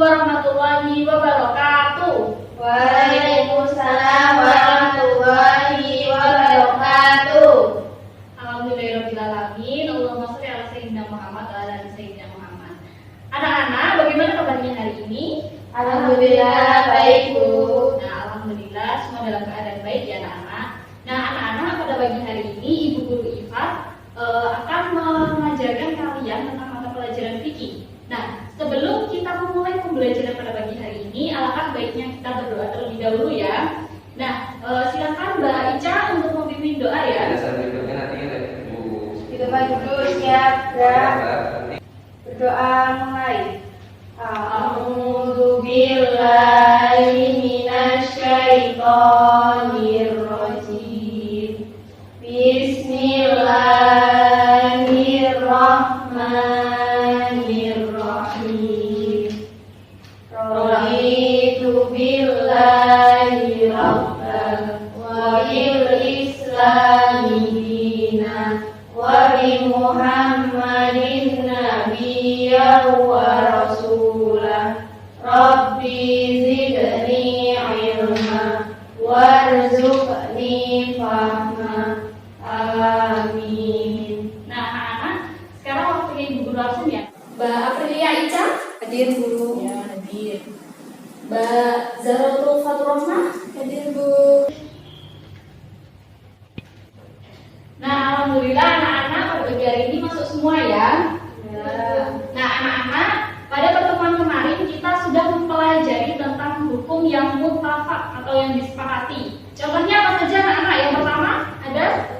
warahmatullahi wabarakatuh. Waalaikumsalam warahmatullahi wabarakatuh. Alhamdulillahirobbilalamin. Allahumma sholli ala sayyidina Muhammad wa ala ali sayyidina Muhammad. Anak-anak, bagaimana kabarnya hari ini? Alhamdulillah baik, Bu. Nah, alhamdulillah semua dalam keadaan baik ya anak-anak. Nah, anak-anak, pada pagi hari ini Ibu Guru Ifat akan mengajarkan kalian tentang mata pelajaran fikih. Nah, sebelum kita memulai pembelajaran pada pagi hari ini, alangkah baiknya kita berdoa terlebih dahulu ya. Nah, silakan Mbak Ica untuk membimbing doa ya. Berikutnya nanti Bu. Kita bagi dulu siap ya. Berdoa mulai. A'udzu billahi minasy syaithanir rajim. Bismillahirrahmanirrahim. Raditu billahi rabban wa bil islami dinan wa bi Muhammadin nabiyyan wa rasulah. Rabbi zidni ilma warzuqni fahma. Amin. Nah, anak-anak, sekarang waktunya Ibu Guru langsung ya. Mbak Aprilia Ica, Hadir, Bu. ya hadir. Mbak Zaratul Faturrahmah, Hadir, Bu. nah, alhamdulillah anak-anak pada pagi hari ini masuk semua ya. Ya. Nah, anak-anak, pada pertemuan kemarin kita sudah mempelajari tentang hukum yang mutlak atau yang disepakati. Contohnya apa saja anak-anak? Yang pertama ada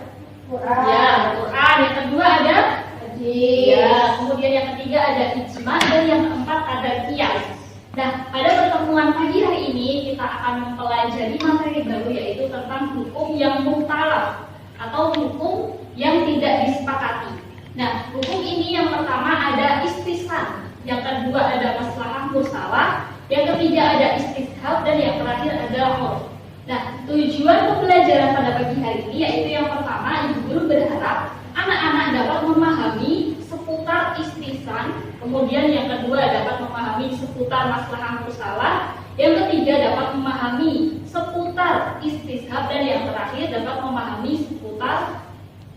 Quran. ya Al-Quran, yang kedua ada Hadis. ya, kemudian yang ketiga ada ijma, dan yang keempat ada qiyas. Nah, pada pertemuan pagi hari ini kita akan mempelajari materi baru, yaitu tentang hukum yang mutlak atau hukum yang tidak disepakati. Nah, hukum ini yang pertama ada istisna, yang kedua ada maslahah mursalah, yang ketiga ada istishab, dan yang terakhir ada urf. Nah, tujuan pembelajaran pada pagi hari ini yaitu yang pertama, Ibu Guru berharap anak-anak dapat memahami seputar istisna, kemudian yang kedua dapat memahami seputar maslahah mursalah, yang ketiga dapat memahami seputar istishab, dan yang terakhir dapat memahami seputar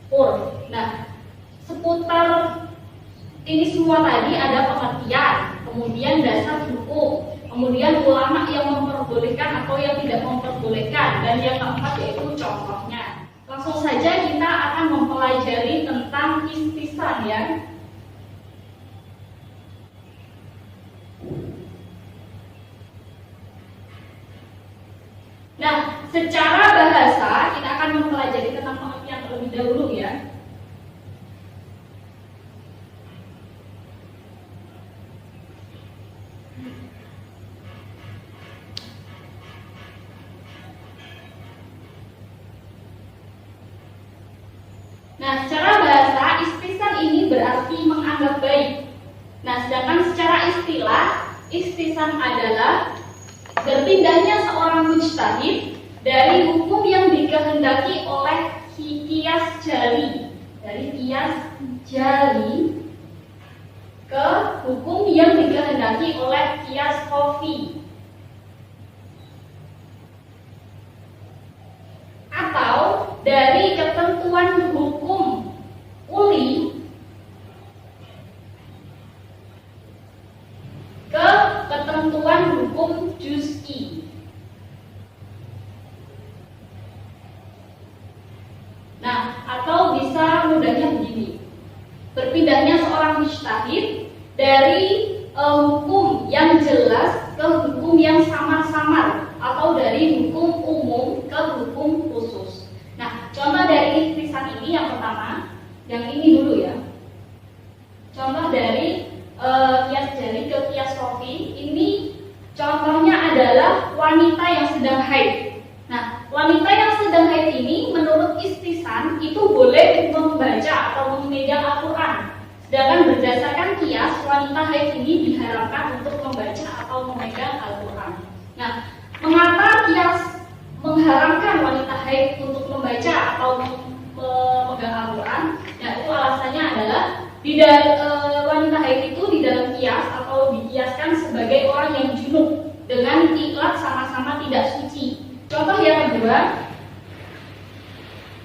urf. Nah, seputar ini semua tadi ada pengertian, kemudian dasar hukum, kemudian ulama yang memperbolehkan atau yang tidak memperbolehkan, dan yang keempat yaitu contohnya. Langsung saja kita akan mempelajari tentang istisna ya. Nah, secara bahasa kita akan mempelajari tentang pengertian terlebih dahulu ya. Nah, secara bahasa istisna ini berarti menganggap baik. Nah, sedangkan secara istilah, istisna adalah berpindahnya seorang mujtahid dari hukum yang dikehendaki oleh qiyas jali, dari qiyas jali ke hukum yang dikehendaki oleh qiyas khafi, atau dari ketentuan hukum uli ke ketentuan hukum juz'i. Nah, atau bisa mudahnya begini, berpindahnya seorang mujtahid dari hukum yang jelas ke hukum yang samar-samar, atau dari hukum umum ke hukum khusus. Nah, contoh dari istisna ini yang pertama, yang ini dulu ya. Contoh dari qiyas jali ke qiyas khafi, ini contohnya adalah wanita yang sedang haid. Nah, wanita yang sedang haid ini menurut istisna itu boleh membaca atau memegang Al-Quran. Sedangkan berdasarkan qiyas, wanita haid ini diharapkan untuk membaca atau memegang Al-Quran. Nah, mengapa qiyas mengharamkan wanita haid untuk membaca atau memegang Al-Quran? Nah, itu alasannya adalah wanita haid itu di dalam qiyas atau di mengkiaskan sebagai orang yang junub dengan ikhlas sama-sama tidak suci. Contoh yang kedua,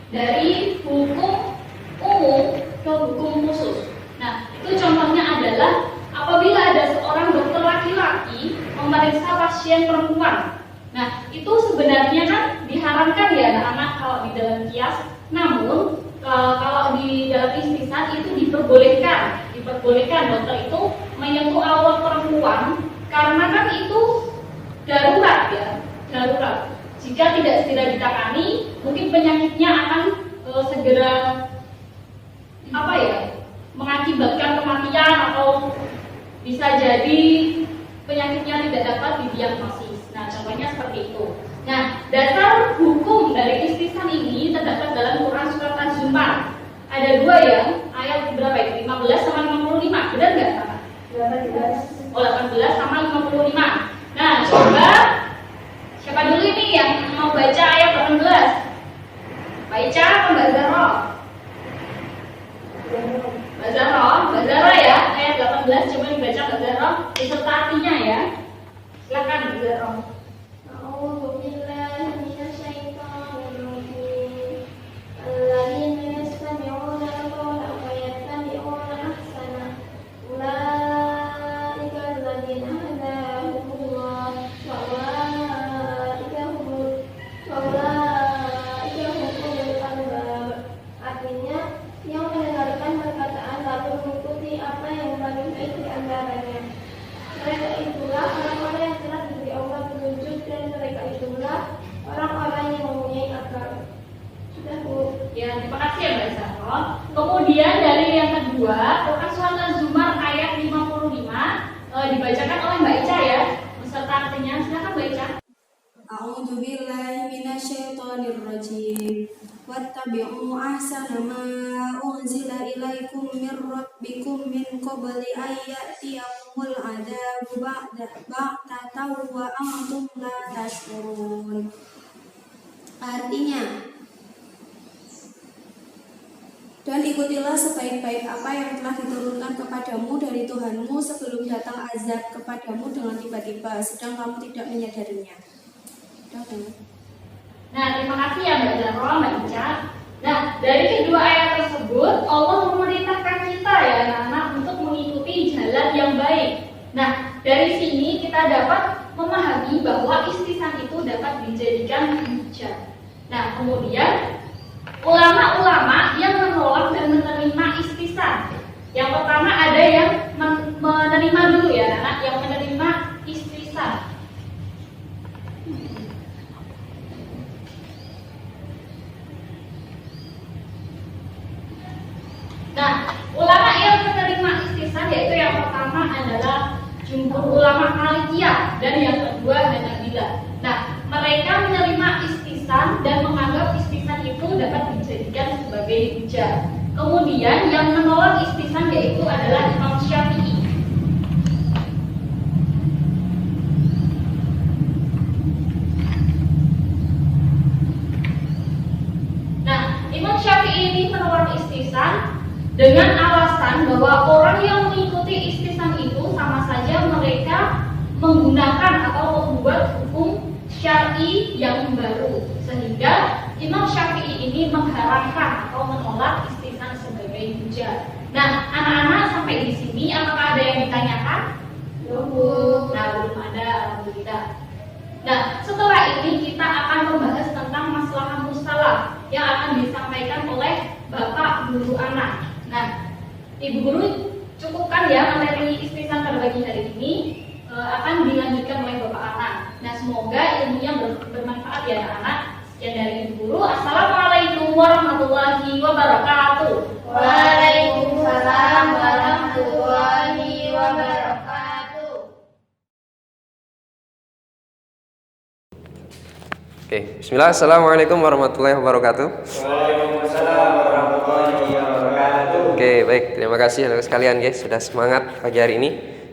dari hukum umum ke hukum khusus. Nah, itu contohnya adalah apabila ada seorang dokter laki-laki memeriksa pasien perempuan. Nah, itu sebenarnya kan diharamkan ya anak-anak kalau di dalam kias. Namun kalau di dalam istisna itu diperbolehkan dokter itu menyentuh aurat perempuan karena kan itu darurat ya, darurat. Jika tidak segera ditangani, mungkin penyakitnya akan segera mengakibatkan kematian atau bisa jadi penyakitnya tidak dapat didiagnosis. Nah, contohnya seperti itu. Nah, dasar hukum dari istisna ini terdapat dalam Quran surat Az-Zumar. Ada dua ya, ayat berapa itu? 15 sama 55. Benar nggak sama? 18. Oh, 18 sama 55. Nah, coba siapa dulu ini yang mau baca ayat 18? Baca apa Mbak Zahra? Mbak Zahra ya, ayat 18 coba dibaca Mbak Zahra beserta artinya ya. Silakan Mbak Zahra. Kemudian dari yang kedua, Quran surat Az-Zumar ayat 55 dibacakan oleh Mbak Ica ya, beserta artinya. Silakan Mbak Ica. A'udzu billahi minasyaitonir rajim. Wattabi'u ahsana ma unzila ilaikum mir rabbikum min qabli an ya'tiyakumul 'adzabu baghtatan wa antum la tash'urun. Artinya, dan ikutilah sebaik-baik apa yang telah diturunkan kepadamu dari Tuhanmu sebelum datang azab kepadamu dengan tiba-tiba, sedang kamu tidak menyadarinya. Nah, terima kasih ya Mbak Zahra, Mbak Ica. Nah, dari kedua ayat tersebut, Allah memerintahkan kita ya anak-anak untuk mengikuti jalan yang baik. Nah, dari sini kita dapat memahami bahwa istisna itu dapat dijadikan hujah. Nah, kemudian ulama-ulama yang menolak dan menerima istisna. Yang pertama ada yang menerima dulu ya anak, yang menerima istisna. Nah, ulama yang menerima istisna yaitu yang pertama adalah jumhur ulama Malikiyah dan yang kedua Hanabilah. Nah, mereka menerima istisna dan menganggap istisna itu dapat dijadikan sebagai hujah. Kemudian yang menolak istisna yaitu adalah Imam Syafi'i. Nah, Imam Syafi'i ini menolak istisna dengan alasan bahwa orang yang mengikuti istisna itu sama saja mereka menggunakan atau membuat hukum syar'i yang baru, sehingga Imam Syafi'i ini mengharamkan atau menolak istisna sebagai hujah. Nah, anak-anak sampai di sini apakah ada yang ditanyakan? Belum. Nah, belum ada, alhamdulillah. Nah, setelah ini kita akan membahas tentang masalah mustalah yang akan disampaikan oleh Bapak Guru anak. Nah, Ibu Guru cukupkan ya materi istisna pada pagi hari ini, akan dilanjutkan oleh Bapak anak. Nah, semoga ilmunya bermanfaat ya anak-anak. Sekian dari Ibu Guru. Assalamualaikum warahmatullahi wabarakatuh. Waalaikumsalam warahmatullahi wabarakatuh. Oke, bismillah. Assalamualaikum warahmatullahi wabarakatuh. Waalaikumsalam warahmatullahi wabarakatuh. Oke, baik. Terima kasih anak sekalian guys, sudah semangat pagi hari ini.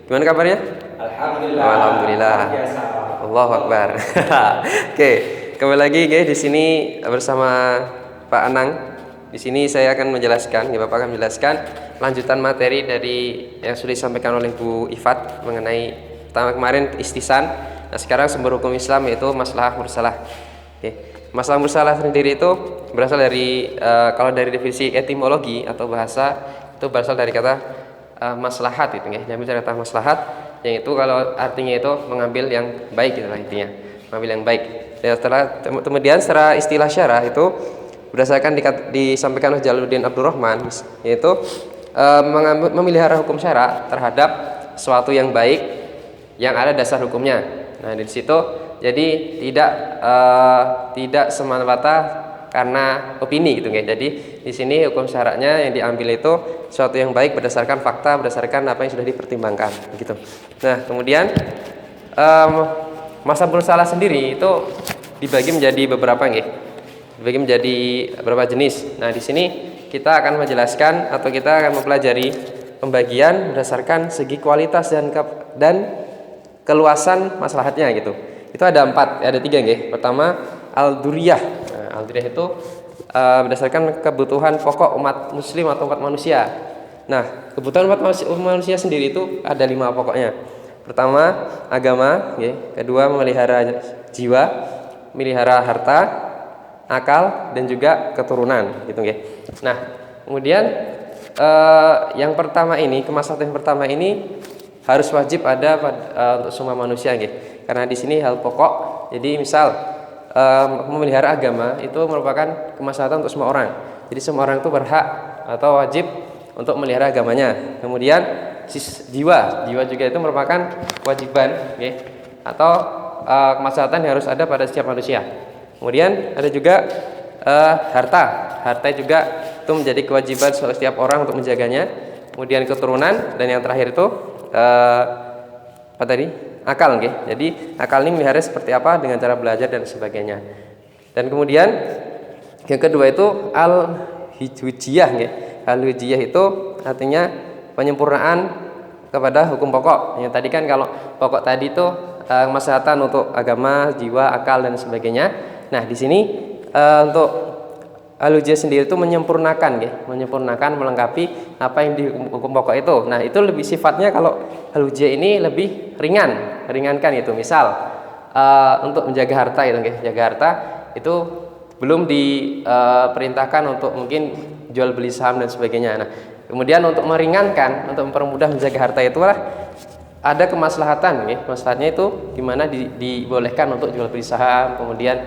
Gimana kabarnya? Alhamdulillah. Oh, alhamdulillah. Biasa. Allahu Akbar. Oke, kembali lagi guys di sini bersama Pak Anang di sini saya akan menjelaskan, ya Bapak akan menjelaskan lanjutan materi dari yang sudah disampaikan oleh Bu Ifat mengenai pertama kemarin istisan. Nah, sekarang sumber hukum Islam yaitu maslahah mursalah. Oke. Masalah mursalah sendiri itu berasal dari kalau dari definisi etimologi atau bahasa itu berasal dari kata maslahat gitu ya. Diambil dari kata maslahat yang itu kalau artinya itu mengambil yang baik gitu lah intinya. Mengambil yang baik. Dan kemudian secara istilah syarah itu berdasarkan disampaikan oleh Jalaluddin Abdurrahman yaitu memelihara hukum syara terhadap sesuatu yang baik yang ada dasar hukumnya. Nah, di situ jadi tidak semata-mata karena opini gitu ya. Jadi di sini hukum syaraknya yang diambil itu sesuatu yang baik berdasarkan fakta, berdasarkan apa yang sudah dipertimbangkan gitu. Nah, kemudian masalah mursalah sendiri itu dibagi menjadi beberapa nggih. Dibagi menjadi beberapa jenis. Nah, di sini kita akan menjelaskan atau kita akan mempelajari pembagian berdasarkan segi kualitas dan keluasan maslahatnya gitu. Itu ada 4, ada 3 nggih. Pertama, al-duriyah. Nah, al-duriyah itu berdasarkan kebutuhan pokok umat muslim atau umat manusia. Nah, kebutuhan umat manusia sendiri itu ada 5 pokoknya. Pertama, agama, nggih. Kedua, memelihara jiwa, memelihara harta, akal dan juga keturunan gitu nggih. Nah, kemudian yang pertama ini, kemaslahatan yang pertama ini harus wajib ada untuk semua manusia nggih. Karena di sini hal pokok. Jadi misal memelihara agama itu merupakan kemaslahatan untuk semua orang. Jadi semua orang itu berhak atau wajib untuk memelihara agamanya. Kemudian jiwa juga itu merupakan kewajiban nggih, atau kemaslahatan yang harus ada pada setiap manusia. Kemudian ada juga harta juga itu menjadi kewajiban setiap orang untuk menjaganya. Kemudian keturunan dan yang terakhir itu apa tadi? Akal nggih. Jadi akal ini melihara seperti apa dengan cara belajar dan sebagainya. Dan kemudian yang kedua itu al-hujjiyah nggih. Al-hujjiyah itu artinya penyempurnaan kepada hukum pokok. Yang tadi kan kalau pokok tadi itu kemaslahatan untuk agama, jiwa, akal dan sebagainya. Nah, di sini untuk al-hujjiyah sendiri itu menyempurnakan nggih, melengkapi apa yang di hukum pokok itu. Nah, itu lebih sifatnya kalau al-hujjiyah ini lebih ringankan itu. Misal untuk menjaga harta itu nggih, jaga harta itu belum diperintahkan untuk mungkin jual beli saham dan sebagainya. Nah, kemudian untuk meringankan, untuk mempermudah menjaga harta itulah ada kemaslahatan nggih. Maslahatnya itu di mana dibolehkan untuk jual beli saham, kemudian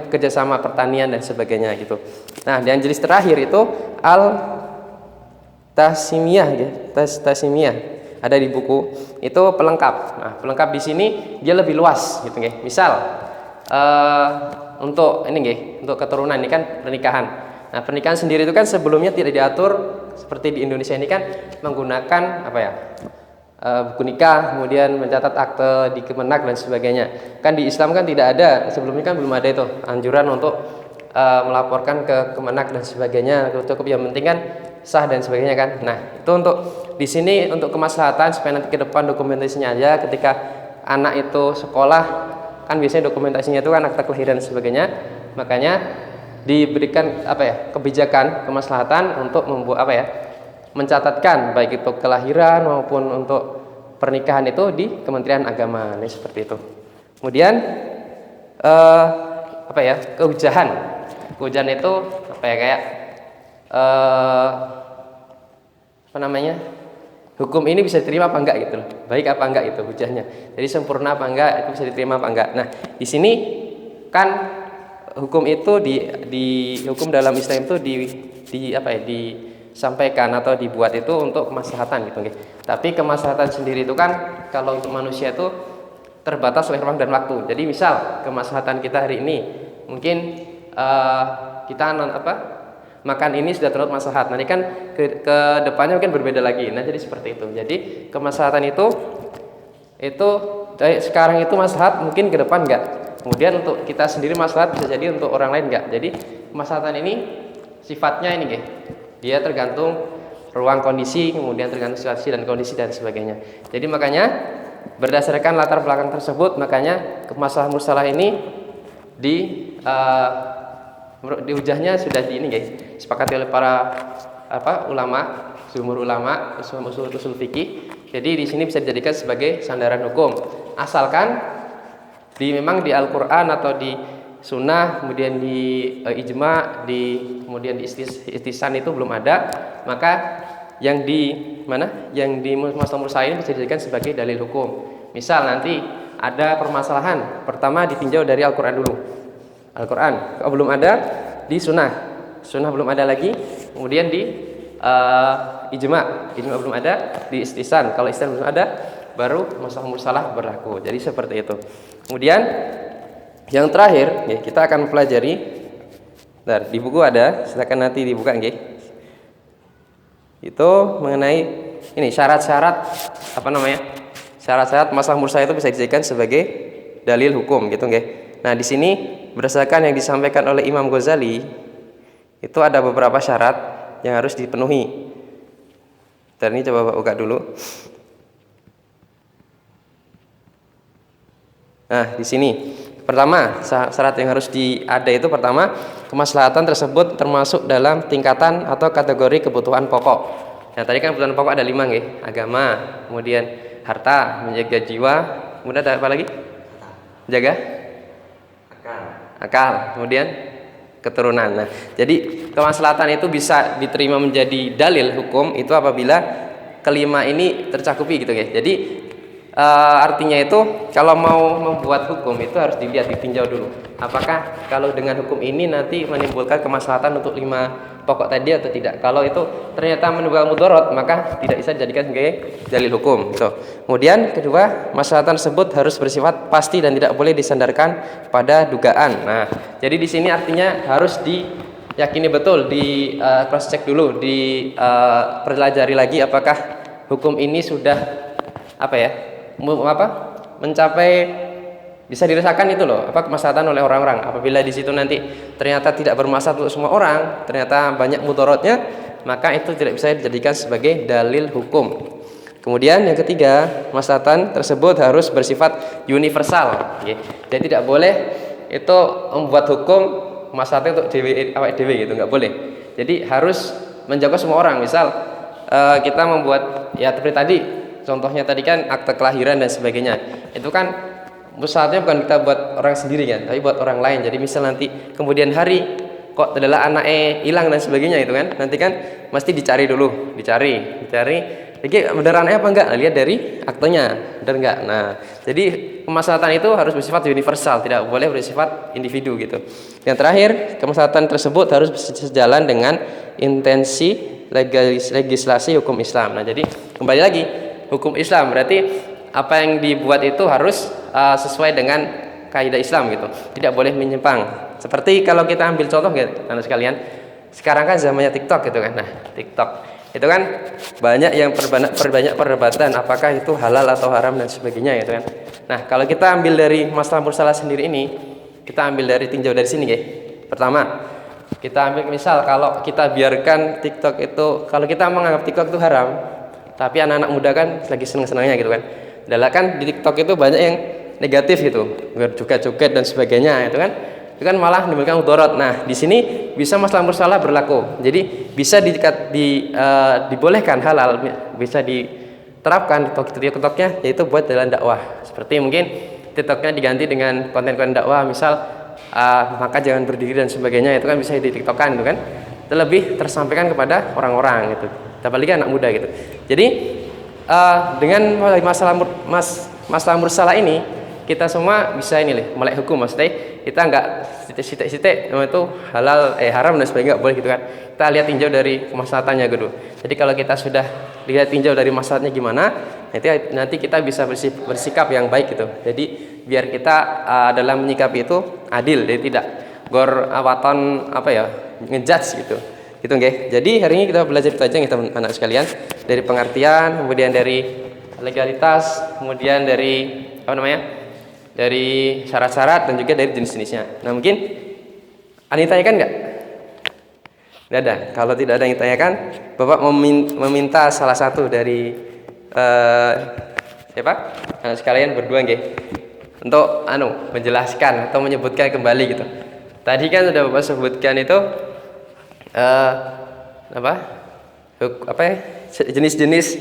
kerjasama pertanian dan sebagainya gitu. Nah, yang jenis terakhir itu al-tasimiyah gitu. Tasimiyah ada di buku itu pelengkap. Nah, pelengkap di sini dia lebih luas gitu nggih. Misal untuk ini nggih, untuk keturunan ini kan pernikahan. Nah, pernikahan sendiri itu kan sebelumnya tidak diatur seperti di Indonesia ini kan menggunakan buku nikah, kemudian mencatat akte di Kemenak dan sebagainya. Kan di Islam kan tidak ada, sebelumnya kan belum ada itu anjuran untuk melaporkan ke Kemenak dan sebagainya. Cukup yang penting kan sah dan sebagainya kan. Nah, itu untuk di sini untuk kemaslahatan supaya nanti ke depan dokumentasinya aja ketika anak itu sekolah kan biasanya dokumentasinya itu kan akte kelahiran dan sebagainya. Makanya diberikan kebijakan kemaslahatan untuk membuat mencatatkan baik itu kelahiran maupun untuk pernikahan itu di Kementerian Agama. Ini seperti itu. Kemudian kehujahan. Kehujahan itu hukum ini bisa diterima apa enggak gitu loh. Baik apa enggak itu hujahnya. Jadi sempurna apa enggak, itu bisa diterima apa enggak. Nah, di sini kan hukum itu di hukum dalam Islam itu disampaikan atau dibuat itu untuk kemaslahatan gitu nggih. Tapi kemaslahatan sendiri itu kan kalau untuk manusia itu terbatas oleh ruang dan waktu. Jadi misal kemaslahatan kita hari ini mungkin kita makan ini sudah terlalu maslahat. Nanti kan ke depannya mungkin berbeda lagi. Nah, jadi seperti itu. Jadi kemaslahatan itu sekarang itu maslahat, mungkin ke depan enggak. Kemudian untuk kita sendiri maslahat bisa jadi untuk orang lain enggak. Jadi kemaslahatan ini sifatnya ini nggih. Dia tergantung ruang kondisi, kemudian tergantung situasi dan kondisi dan sebagainya. Jadi makanya berdasarkan latar belakang tersebut, makanya kemaslahatan mursalah ini di hujahnya sudah di ini guys, sepakati oleh para ulama, jumhur ulama, usul fikih. Jadi di sini bisa dijadikan sebagai sandaran hukum. Asalkan memang di Al-Qur'an atau di sunnah, kemudian di ijma, kemudian di istisan itu belum ada, maka yang di masalah mursal ini bisa dijadikan sebagai dalil hukum. Misal nanti ada permasalahan, pertama ditinjau dari Al-Qur'an dulu. Al-Qur'an belum ada, di sunnah belum ada lagi, kemudian di ijma belum ada, di istisan kalau istisan belum ada, baru masalah mursalah berlaku. Jadi seperti itu. Kemudian yang terakhir ya, kita akan pelajari di buku ada, silakan nanti dibuka nggih. Itu mengenai ini syarat-syarat syarat-syarat masalah mursal itu bisa dijadikan sebagai dalil hukum gitu nggih. Nah, di sini berdasarkan yang disampaikan oleh Imam Ghazali itu ada beberapa syarat yang harus dipenuhi. Dan ini coba buka dulu. Nah, di sini pertama syarat yang harus ada itu pertama, kemaslahatan tersebut termasuk dalam tingkatan atau kategori kebutuhan pokok. Nah, tadi kan kebutuhan pokok ada 5 nggih, agama, kemudian harta, menjaga jiwa, kemudian ada apa lagi? Jaga akal, kemudian keturunan. Nah, jadi kemaslahatan itu bisa diterima menjadi dalil hukum itu apabila kelima ini tercakupi gitu guys. Jadi artinya itu kalau mau membuat hukum itu harus ditinjau dulu. Apakah kalau dengan hukum ini nanti menimbulkan kemaslahatan untuk 5 pokok tadi atau tidak. Kalau itu ternyata menimbulkan mudarat, maka tidak bisa dijadikan sebagai dalil hukum. Kemudian kedua, maslahatan tersebut harus bersifat pasti dan tidak boleh disandarkan pada dugaan. Nah, jadi di sini artinya harus diyakini betul, di cross check dulu, dipelajari lagi apakah hukum ini sudah mencapai bisa dirasakan itu loh kemaslahatan oleh orang-orang. Apabila di situ nanti ternyata tidak bermaslahat untuk semua orang, ternyata banyak mudaratnya, maka itu tidak bisa dijadikan sebagai dalil hukum. Kemudian yang ketiga, kemaslahatan tersebut harus bersifat universal. Jadi tidak boleh itu membuat hukum maslahatnya untuk dewe gitu, nggak boleh. Jadi harus menjaga semua orang. Misal kita membuat seperti tadi, contohnya tadi kan akte kelahiran dan sebagainya. Itu kan masalahnya bukan kita buat orang sendiri kan, tapi buat orang lain. Jadi misal nanti kemudian hari kok adalah anaknya hilang dan sebagainya itu kan, nanti kan mesti dicari dulu, dicari. Jadi benar anaknya apa enggak? Lihat dari aktenya, benar enggak? Nah, jadi kemaslahatan itu harus bersifat universal, tidak boleh bersifat individu gitu. Yang terakhir, kemaslahatan tersebut harus sejalan dengan intensi legislasi hukum Islam. Nah, jadi kembali lagi hukum Islam berarti apa yang dibuat itu harus sesuai dengan kaidah Islam gitu, tidak boleh menyimpang. Seperti kalau kita ambil contoh gitu, anak sekalian, sekarang kan zamannya TikTok gitu kan. Nah, TikTok itu kan banyak yang perbanyak perdebatan apakah itu halal atau haram dan sebagainya gitu kan. Nah, kalau kita ambil dari masalah mursalah sendiri ini, kita ambil tinjau dari sini guys. Pertama, kita ambil misal kalau kita biarkan TikTok itu, kalau kita menganggap TikTok itu haram, tapi anak-anak muda kan lagi senang-senangnya gitu kan. Adalah kan di TikTok itu banyak yang negatif gitu, berjoget-joget dan sebagainya itu kan malah menimbulkan mudarat. Nah, di sini bisa masalah mursalah berlaku. Jadi bisa dibolehkan halal, bisa diterapkan di TikToknya, yaitu buat dalam dakwah. Seperti mungkin TikToknya diganti dengan konten-konten dakwah, misal maka jangan berdiri dan sebagainya, itu kan bisa di TikTokkan itu kan. Terlebih tersampaikan kepada orang-orang gitu. Apalagi anak muda gitu. Jadi dengan masalah mursalah ini kita semua bisa melek hukum, maksudnya kita enggak sitek-sitek itu halal haram dan sebagainya, enggak boleh gitu kan. Kita lihat tinjau dari kemaslahatannya gitu. Jadi kalau kita sudah lihat tinjau dari maslahatnya gimana, nanti kita bisa bersikap yang baik gitu. Jadi biar kita dalam menyikapi itu adil, jadi tidak gor awaton ngejudge gitu. Gitu nggih. Jadi hari ini kita belajar itu aja nih teman-teman sekalian, dari pengertian, kemudian dari legalitas, kemudian dari dari syarat-syarat dan juga dari jenis-jenisnya. Nah, mungkin ada yang ditanyakan nggak? Tidak ada. Kalau tidak ada yang ditanyakan, Bapak meminta salah satu dari siapa? Nah, sekalian berdua nggih. untuk menjelaskan atau menyebutkan kembali gitu. Tadi kan sudah Bapak sebutkan itu jenis-jenis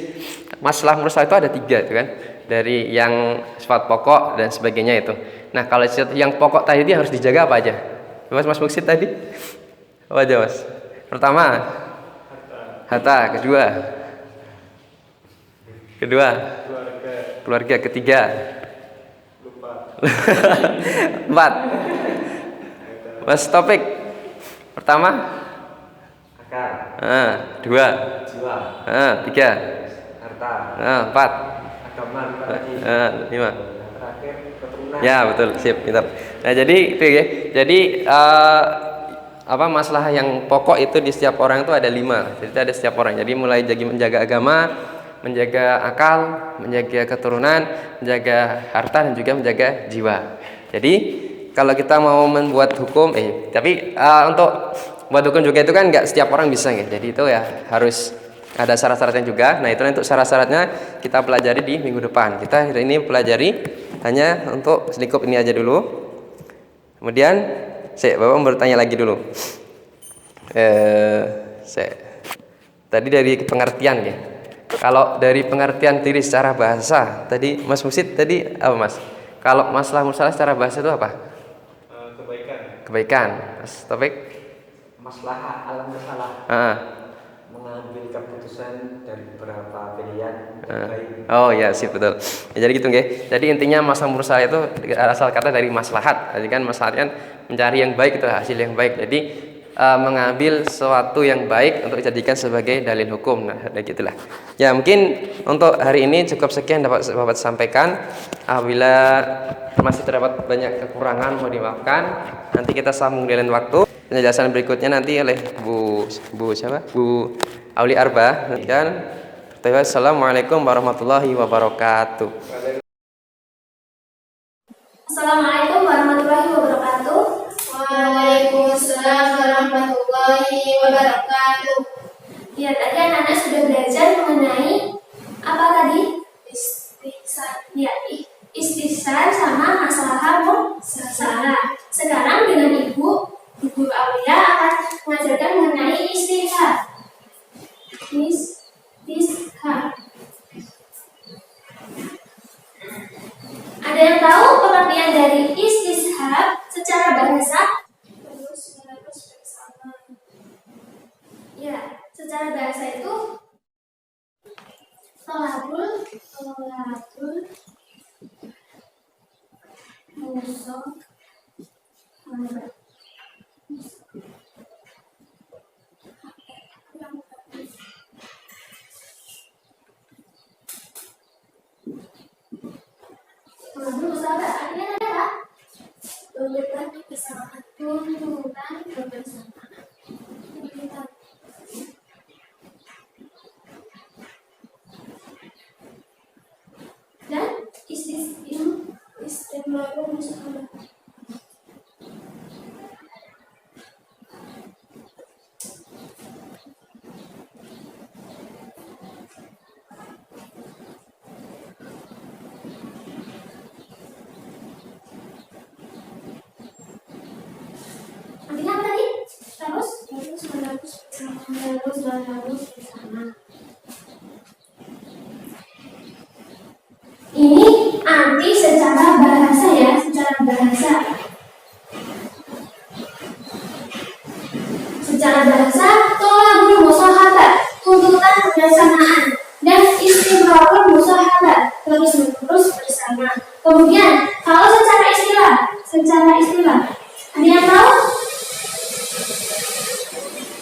masalah mursal itu ada 3 itu kan, dari yang sifat pokok dan sebagainya itu. Nah kalau yang pokok tadi itu harus dijaga apa aja? Mas Muksid tadi apa aja Mas? Pertama harta, kedua keluarga, ketiga empat. Mas Topik pertama akal, 2, jiwa, 3, harta, 4, agama, 5. terakhir keturunan. Ya betul, sip, pintar. Nah jadi itu ya. Jadi masalah yang pokok itu di setiap orang itu ada 5. Jadi ada setiap orang. Jadi mulai jadi menjaga agama, menjaga akal, menjaga keturunan, menjaga harta dan juga menjaga jiwa. Jadi kalau kita mau membuat hukum, tapi untuk buat hukum juga itu kan nggak setiap orang bisa ya. Jadi itu ya harus ada syarat-syaratnya juga. Nah itu untuk syarat-syaratnya kita pelajari di minggu depan. Kita hari ini pelajari hanya untuk selingkup ini aja dulu. Kemudian Bapak bertanya lagi dulu. Tadi dari pengertian ya. Kalau dari pengertian diri secara bahasa, tadi Mas Musid tadi apa Mas? Kalau masalah secara bahasa itu apa? Kebaikan. Mas Taufik? Maslahat alam masalah. Mengambil keputusan dari beberapa pilihan yang baik. Oh ya sih betul. Ya, jadi gitu nggih. Jadi intinya masalah mursal itu asal kata dari maslahat. Jadi kan maslahat kan mencari yang baik itu hasil yang baik. Jadi mengambil sesuatu yang baik untuk dijadikan sebagai dalil hukum. Nah, gitulah. Ya, mungkin untuk hari ini cukup sekian dapat Bapak sampaikan. Apabila masih terdapat banyak kekurangan mohon dimaafkan. Nanti kita sambung di lain waktu. Penjelasan berikutnya nanti oleh Bu Auli Arba. Dan Assalamualaikum warahmatullahi wabarakatuh. Assalamualaikum warahmatullahi wabarakatuh. Waalaikumsalam warahmatullahi wabarakatuh. Ya, tadi anak-anak sudah belajar mengenai apa tadi? Istisar sama masalah mursal. Sekarang dengan Ibu Aulia akan mengajarkan mengenai istishar. Ada yang tahu pengertian dari istishar secara bahasa? Ya, secara bahasa itu tolabul musuh. Artinya apa? Tuntutan kebersamaan. Dan istimewaan musahabah. Artinya apa tadi? Harus bersama. Ini arti secara bahasa ya, secara bahasa. Secara bahasa, tolabul musahabah, tuntutan kebersamaan, dan istimrarul musahabah, terus bersama. Kemudian, kalau secara istilah, ada yang tahu?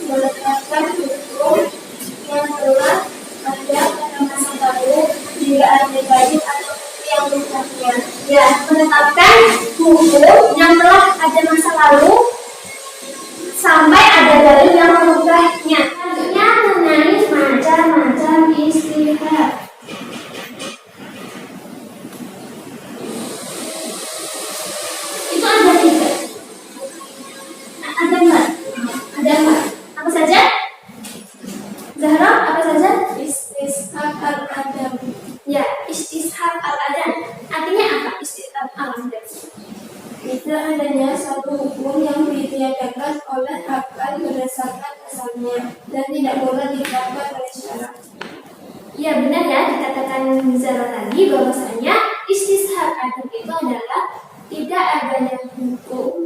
Menetapkan hukum yang telah ada pada masa lalu jika ada wajib atau yang berikutnya. Ya, menetapkan hukum yang telah ada masa lalu sampai ada dalil yang mengubahnya. Selanjutnya mengenai macam-macam istihad. Itu ada 3. Ada 4. Apa saja? Zahra, apa saja? Istishab al-adam. Ya, istishab al-adam. Artinya apa? Istishab al-adam. adanya satu hukum yang ditiadakan oleh akal berdasarkan asalnya dan tidak boleh didapat oleh syarat. Ya benar ya, dikatakan Zara tadi bahwasanya istishab adab itu adalah tidak adanya hukum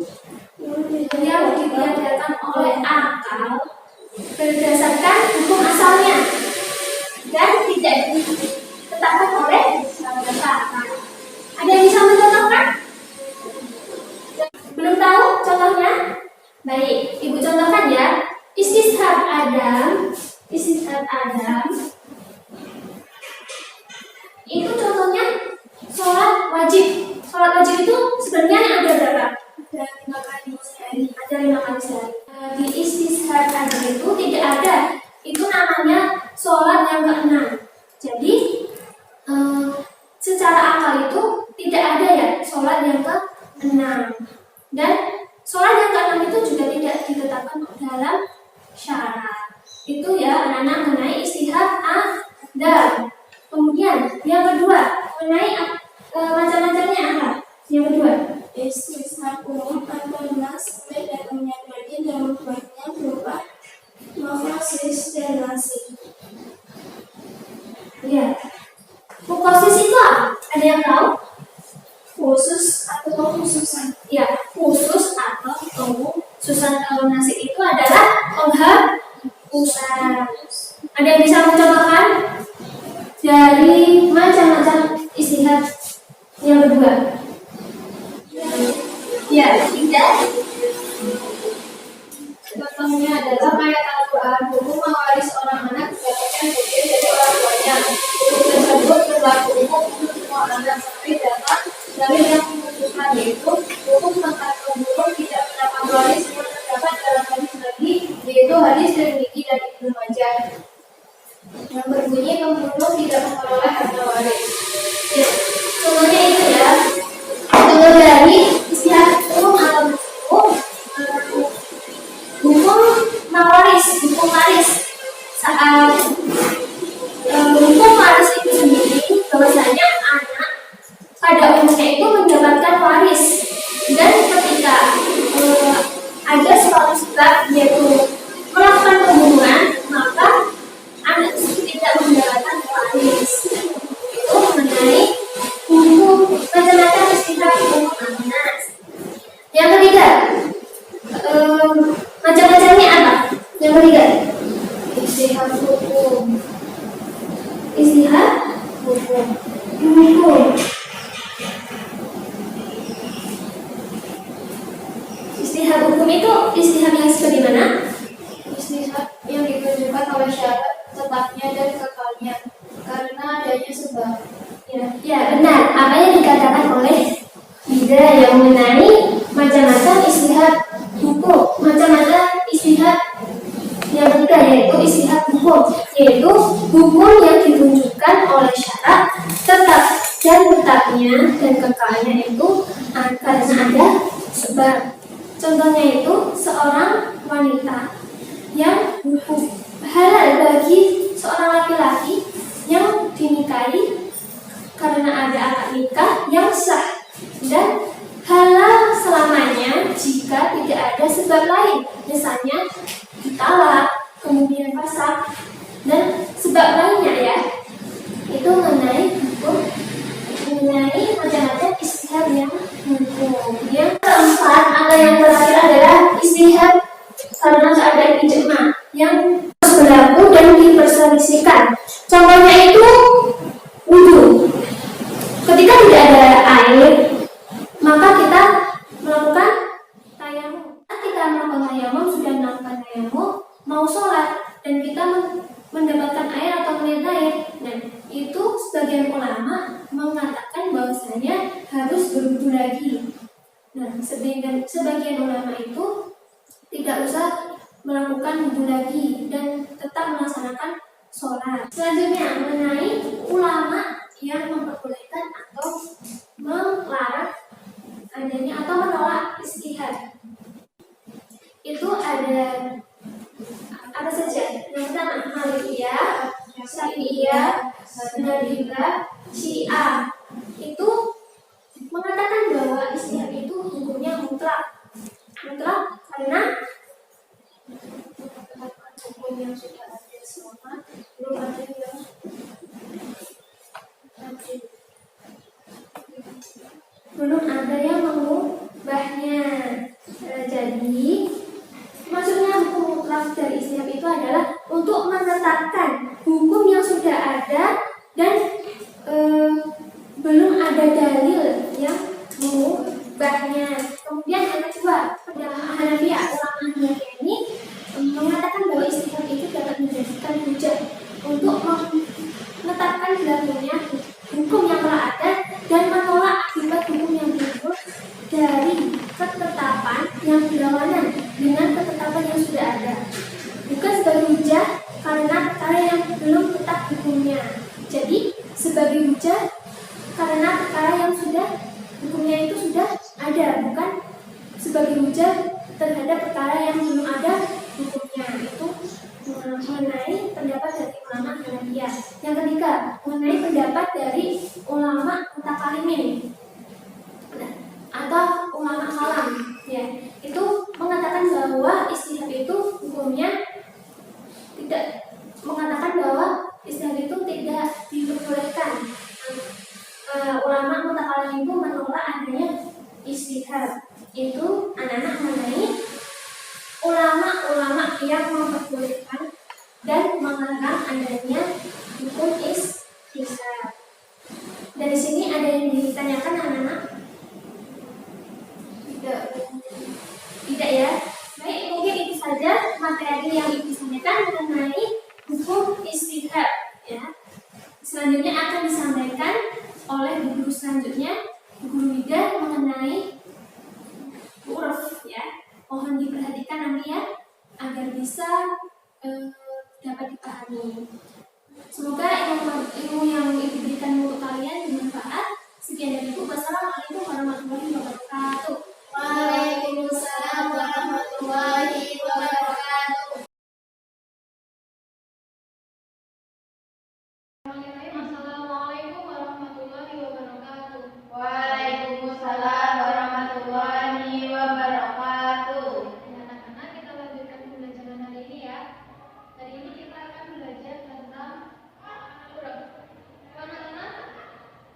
yang ditiadakan oleh akal berdasarkan hukum asalnya dan tidak ditetapkan oleh syarat. Ada yang bisa mencontohkan? Belum tahu contohnya? Baik, Ibu contohkan ya. Istishab Adam itu contohnya sholat wajib. Sholat wajib itu sebenarnya ada berapa? Ada 5 kali sehari. Ada 5 kali sehari. Di istishab Adam itu tidak ada. Itu namanya sholat yang ke-6. Jadi secara akal itu tidak ada ya sholat yang ke-6. Dan sholat yang ke-6 itu juga tidak ditetapkan dalam syarat. Itu ya anak-anak mengenai istihab adab. Kemudian yang kedua mengenai macam-macamnya apa? Yang kedua Istishab umum atau nas dan menyadari dan membuatnya berupa mukhasis dan nasib. ya. Mukhasis itu apa? Ada yang tahu? Khusus atau kekhususan. Ya, khusus atau kekhususan. Kalau nasib itu adalah penghapusan. Ada yang bisa mencontohkan dari macam-macam istihad yang kedua? Ya, tidak. Contohnya adalah ayat Al-Quran, hukum mewaris orang anak didapatkan bagian dari orang tuanya. Hukum tersebut berlaku umum untuk semua anak sampai dapat dari yang memutuskan, yaitu hukum tentang pembunuh tidak mendapat waris yang terdapat dalam hadis Nabi, yaitu hadis Tirmidzi dan Ibnu Majah yang berbunyi pembunuh tidak memperoleh harta waris. Ya, contohnya itu ya. Contoh dari istihad umum atau hukum mawaris, hukum waris. Saat hukum waris itu sendiri bahwasanya anak pada umumnya itu mendapatkan waris, dan ketika ada suatu sebab yaitu melakukan pembunuhan, maka anak tidak mendapatkan waris. Itu mengenai hukum macam-macam istihad umum anak. Yang ketiga, macam-macamnya apa? Yang ketiga, Istihad hukum. istihad hukum. Istihad hukum itu istihad yang seperti mana? Istihad yang ditunjukkan oleh syarat tetapnya dan kekalnya karena adanya sebab. Ya benar. Apa yang dikatakan oleh Bida yang mengenai macam-macam istihad hukum, macam-macam istihad yang ketiga yaitu istihad hukum, yaitu hukum yang ditunjukkan oleh syarat tetap dan tetapnya dan kekalnya itu karena ada sebab. Contohnya itu seorang wanita yang hukum halal bagi seorang laki-laki yang dinikahi karena ada akad nikah yang sah, dan halal selamanya jika tidak ada sebab lain, misalnya ditalak, kemudian fasakh, dan sebab lainnya ya. Itu mengenai hukum, mengenai macam-macam istihad yang hukum. Yang keempat atau yang terakhir adalah istihad karena keadaan ijma yang berlaku dan diperselisihkan. Contohnya itu wudhu. Ketika tidak ada air, maka kita melakukan tayamum. Kita melakukan tayamum, sudah melakukan tayamum, mau sholat dan kita mendapatkan air atau melihat air. Nah, itu sebagian ulama mengatakan bahwasanya harus berwudu lagi. Nah, sebagian ulama itu tidak usah melakukan wudu lagi dan tetap melaksanakan sholat. Selanjutnya mengenai ulama yang memperbolehkan atau melarang adanya atau menolak istihad. Itu ada apa saja? Yang pertama Malikiyah, Syafi'iyah, Hanabilah, Syiah. Itu mengatakan bahwa istihad itu hukumnya mutlak. Mutlak karena hukum yang sudah ada selama belum ada yang mengubahnya. Jadi maksudnya hukum mutlak dari istihad itu adalah untuk menetapkan hukum yang sudah ada dan belum ada dalil yang mengubahnya. Kemudian yang kedua, Hanafiyah, ulama Hanafiyah ini mengatakan bahwa istihad itu dapat menjadikan hujah untuk menetapkan berlakunya hukum yang telah ada dan menolak akibat hukum yang timbul dari ketetapan yang berlawanan dengan ketetapan yang sudah ada, bukan sebagai hujah karena perkara yang belum tetap hukumnya. Jadi sebagai hujah karena perkara yang sudah hukumnya itu sudah ada, bukan sebagai hujah terhadap perkara yang belum ada hukumnya. Itu mengenai pendapat dari ulama Hanafiyah. Yang ketiga, mengenai pendapat dari ulama mutakalimin atau ulama kalam, ya, itu mengatakan bahwa istihad itu hukumnya tidak, mengatakan bahwa istihad itu tidak diperbolehkan. Ulama mutakalimin itu menolak adanya istihad. Itu anak-anak mengenai ulama-ulama yang memperbolehkan dan mengarang adanya hukum istihad. Dari sini ada yang ditanyakan anak-anak? Tidak ya. Baik, mungkin itu saja materi yang Ibu sampaikan mengenai hukum istihad, ya. Selanjutnya akan disampaikan oleh guru selanjutnya, guru Wida, mengenai uruf, ya. Mohon diperhatikan nanti ya, agar bisa dapat dipahami. Semoga ilmu yang Ibu berikan untuk kalian bermanfaat. Sekian dari Ibu. Wassalamualaikum warahmatullahi wabarakatuh. Waalaikumsalam warahmatullahi wabarakatuh. Assalamualaikum warahmatullahi wabarakatuh. Waalaikumsalam warahmatullahi wabarakatuh. Anak-anak, kita lanjutkan pembelajaran hari ini ya. Hari ini kita akan belajar tentang huruf. Apa anak-anak?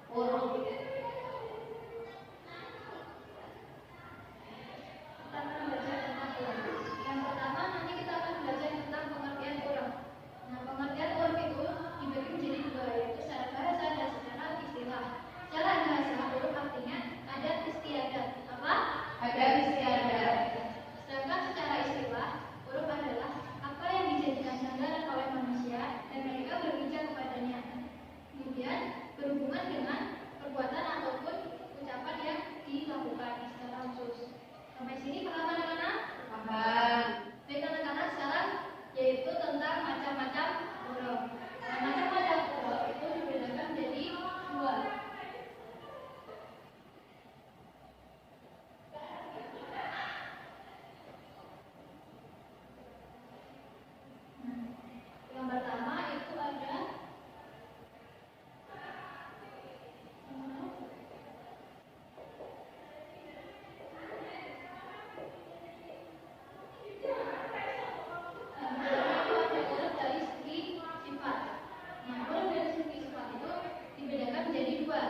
Huruf. Kita akan belajar tentang huruf. Yang pertama nanti kita akan belajar tentang pengertian huruf. Nah, pengertian huruf itu dibagi menjadi dua, yaitu secara bahasa dan secara istilah. Secara bahasa huruf artinya ada istiadat. Apa? Ada istiadat. Sedangkan secara istilah, huruf adalah apa yang dijadikan sandaran oleh manusia dan mereka berbicara kepadanya. Kemudian berhubungan dengan perbuatan ataupun ucapan yang dilakukan secara khusus. Sampai sini paham anak-anak? Paham. Baik anak-anak, sekarang yaitu tentang macam-macam huruf. Nah, macam-macam huruf itu dibedakan menjadi dua. Yang pertama itu ada huruf dari segi sifat. Nah, huruf dari segi sifat itu dibedakan menjadi dua,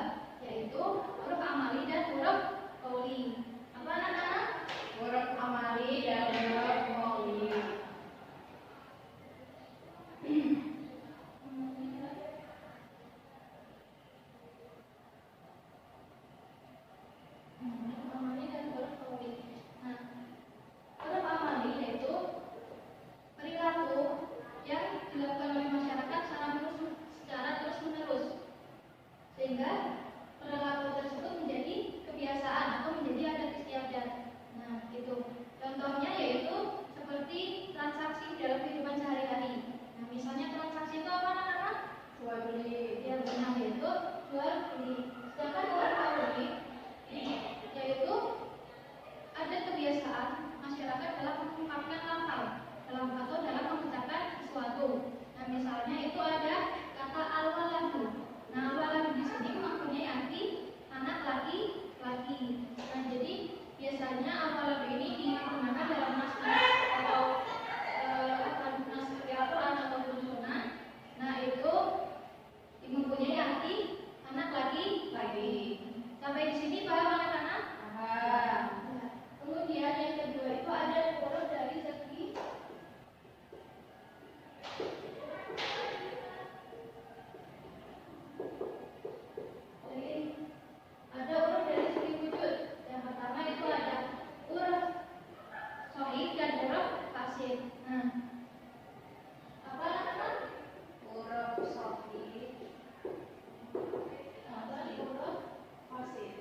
yaitu huruf amali dan huruf qauli. Apa anak-anak? Huruf amali dan huruf qauli. Huruf amali dan huruf qauli. Nah, huruf amali yaitu perilaku yang dilakukan oleh masyarakat secara terus-menerus, sehingga perilaku tersebut menjadi kebiasaan atau menjadi adat istiadat. Nah, itu contohnya yaitu seperti transaksi dalam kehidupan sehari-hari. Nah, misalnya transaksi itu apa anak-anak? Jual beli. Yang benar yaitu jual beli. Sedangkan huruf qauli yaitu ada kebiasaan masyarakat dalam mengungkapkan lafal atau dalam mengucapkan sesuatu. Nah, misalnya itu ada kata al-waladu. Nah, al-waladu di sini mempunyai arti anak laki-laki. Nah, jadi Biasanya hafalan ini digunakan dalam nas-nas atau nas seperti Al-Quran ataupun Sunnah. Nah itu mempunyai arti anak laki-laki. Sampai di sini paham anak-anak? Paham. Kemudian yang kedua itu ada huruf dari segi wujud. Yang pertama itu ada huruf shahih dan huruf fasid. Nah, apa anak-anak? Huruf shahih. Nah, tadi huruf fasid.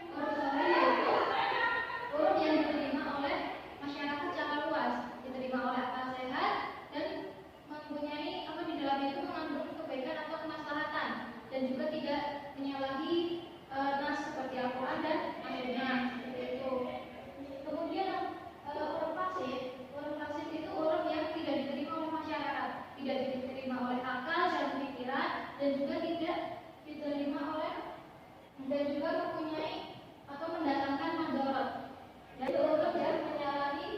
Huruf shahih yaitu huruf yang diterima oleh masyarakat secara luas, diterima oleh akal sehat dan mempunyai apa di dalamnya itu mengandung kebaikan atau kemaslahatan dan juga tidak menyalahi nas seperti Al-Quran dan As-Sunnah seperti itu. Kemudian huruf fasid itu huruf yang tidak diterima oleh masyarakat, tidak diterima oleh akal dan pikiran dan juga tidak diterima oleh dan juga mempunyai atau mendatangkan mandorot. Jadi huruf yang menyalahi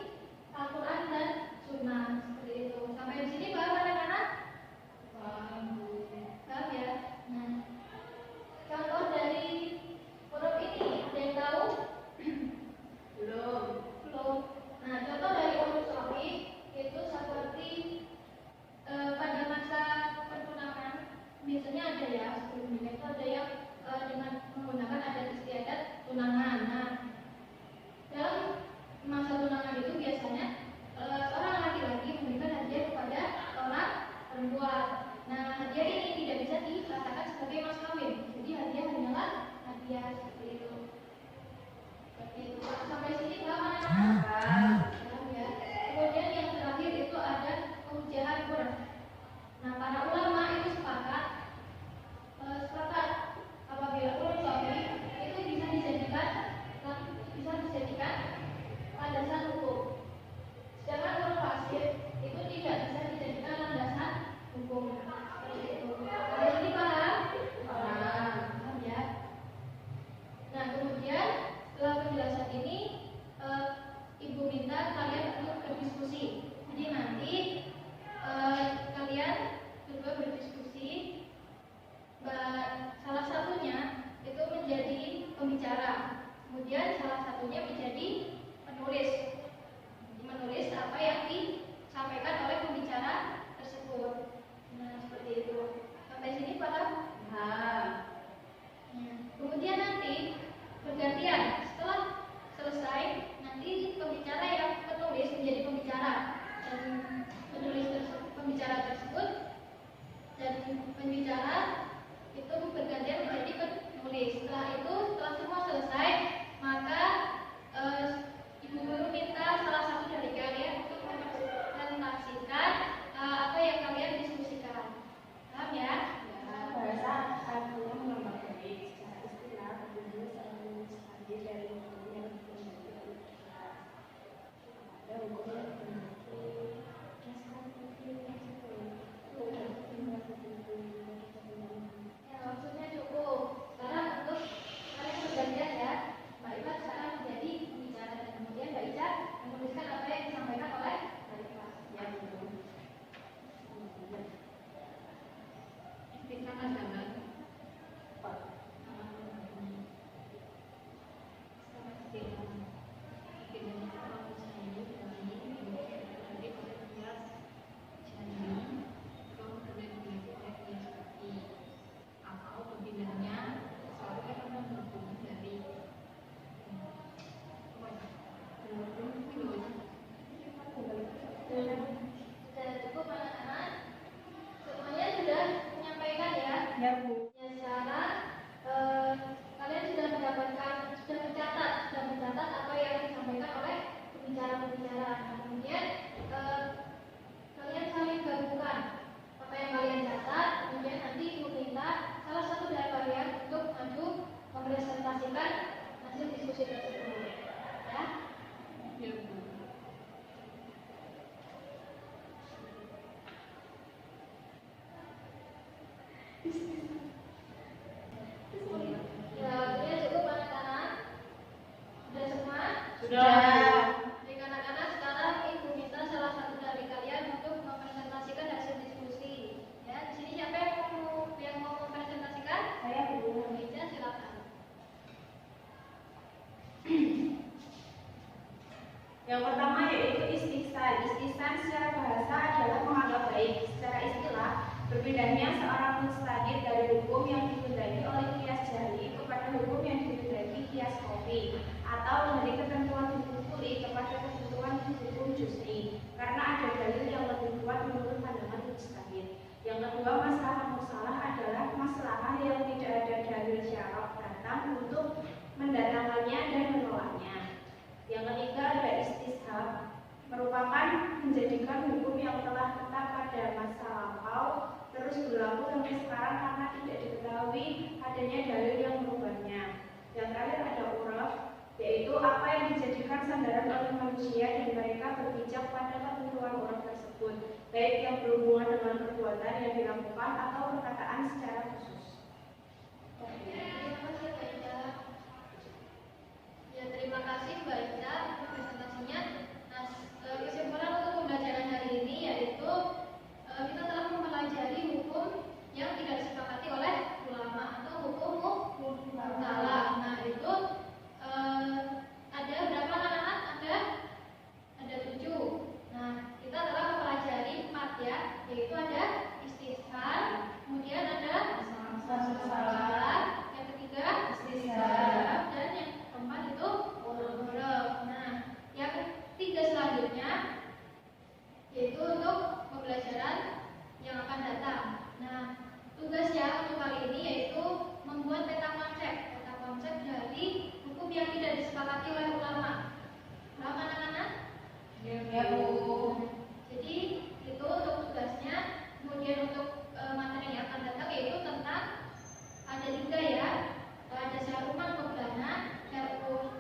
Al-Quran dan Sunnah seperti itu. Sampai di sini paham anak-anak? Paham ya. Nah, contoh dari huruf ini ada yang tahu? Belum. Nah, contoh dari huruf shahih itu seperti pada masa pertunangan biasanya ada ya, sebelum nikah itu ada yang dengan menggunakan adat istiadat tunangan. Nah, dalam masa tunangan itu biasanya seorang laki-laki memberikan hadiah kepada seorang perempuan. Nah, hadiah ini tidak bisa dikatakan sebagai mas kawin. Jadi hadiah hanyalah hadiah seperti itu. Sampai sini paham anak-anak? Paham ya. Kemudian yang terakhir itu ada pemujahan Quran. Nah, para ulama itu sepakat apabila huruf shahih itu bisa dijadikan landasan hukum. Sedangkan huruf fasid itu tidak bisa dijadikan landasan hukum. Seperti itu. Jadi paham? Paham ya. Nah, kemudian setelah penjelasan ini Ibu minta kalian untuk berdiskusi. Jadi nanti kalian berdua berdiskusi. Salah satunya itu menjadi pembicara, kemudian salah satunya menjadi menulis apa yang disampaikan oleh pembicara tersebut. Nah, seperti itu. Sampai sini paham? Paham. Kemudian nanti bergantian setelah selesai, nanti pembicara yang menulis menjadi pembicara dan pembicara tersebut dan pembicara itu bergantian menjadi penulis. Setelah itu, setelah semua selesai, maka ibu guru minta salah satu dari kalian untuk mempresentasikan apa yang kalian diskusikan. Paham ya? Bahasa artinya mengembangkan secara istilah penduduk selalu hadir dari hukum yang dimiliki ada hukum yang dimiliki maksudnya cukup. Sekarang untuk kalian bergantian ya. Mbak Ica sekarang menjadi pembicara dan kemudian Mbak Ica menuliskan apa yang disampaikan oleh Mbak Ica. Ya betul. Kita kan jangan. Sudah cukup anak-anak? Semuanya sudah menyampaikan ya? Ya Bu. Ya, sekarang kalian sudah mencatat apa yang disampaikan oleh pembicara-pembicara. Nah, kemudian kalian saling gabungkan apa yang kalian catat. Kemudian nanti ibu minta salah satu dari kalian untuk maju mempresentasikan hasil diskusi tersebut. Ya? Ya Bu. Sudah. Baik anak-anak, sekarang ibu minta salah satu dari kalian untuk mempresentasikan hasil diskusi. Ya, di sini siapa yang mau mempresentasikan? Saya Bu. Meja, silakan. Yang pertama yaitu istihsan. Istihsan secara bahasa adalah menganggap baik. Secara istilah, berbedanya seorang mustahid dari hukum yang digundaki oleh kias jali kepada hukum yang digundaki kias kopi, atau dari ketentuan hukum kuli kepada ketentuan hukum juz'i, karena ada dalil yang lebih kuat menurut pandangan mustahid. Yang kedua, masalah musalah adalah masalah yang tidak ada dalil syarak datang untuk mendatangkannya dan menolaknya. Yang ketiga ada istishab, merupakan menjadikan hukum yang telah tetap pada masa lampau terus berlaku sampai sekarang karena tidak diketahui adanya dalil yang merubahnya. Yang terakhir ada uraf, yaitu apa yang dijadikan sandaran oleh manusia dan mereka berpijak pada ketentuan uraf tersebut, baik yang berhubungan dengan perbuatan yang dilakukan atau perkataan secara khusus. Terima kasih Mbak Ida. Ya, terima kasih Mbak Ida untuk presentasinya. Nah, kesimpulan untuk pembelajaran hari ini yaitu kita telah mempelajari hukum yang tidak disepakati oleh ulama atau hukum mutlak. Nah, itu ada berapa anak-anak? Ada 7. Nah, kita telah mempelajari 4 ya, yaitu ada istihsan, kemudian ada musalah, yang ketiga istihsan, dan yang keempat itu uraf. Nah, yang ketiga selanjutnya yaitu untuk pembelajaran yang akan datang. Nah, tugasnya untuk kali ini yaitu membuat peta konsep dari hukum yang tidak disepakati oleh ulama. Paham anak-anak? Ya Bu. Jadi itu untuk tugasnya. Kemudian untuk materi yang akan datang yaitu tentang ada 3 ya. Ada syar'u maqdana, syar'u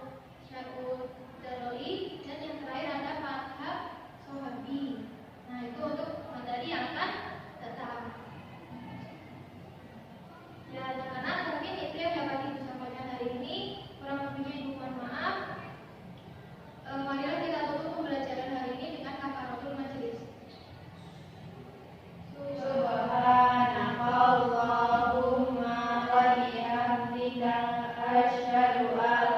daruri, dan yang terakhir ada madhab sahabi. Nah, itu untuk materi yang akan datang. Ya, anak-anak, mungkin itu yang dapat ibu sampaikan hari ini. Kurang lebihnya ibu mohon maaf. Marilah kita tutup pembelajaran hari ini dengan kafaratul majelis. Subhanakallahumma wa bihamdika asyhadu an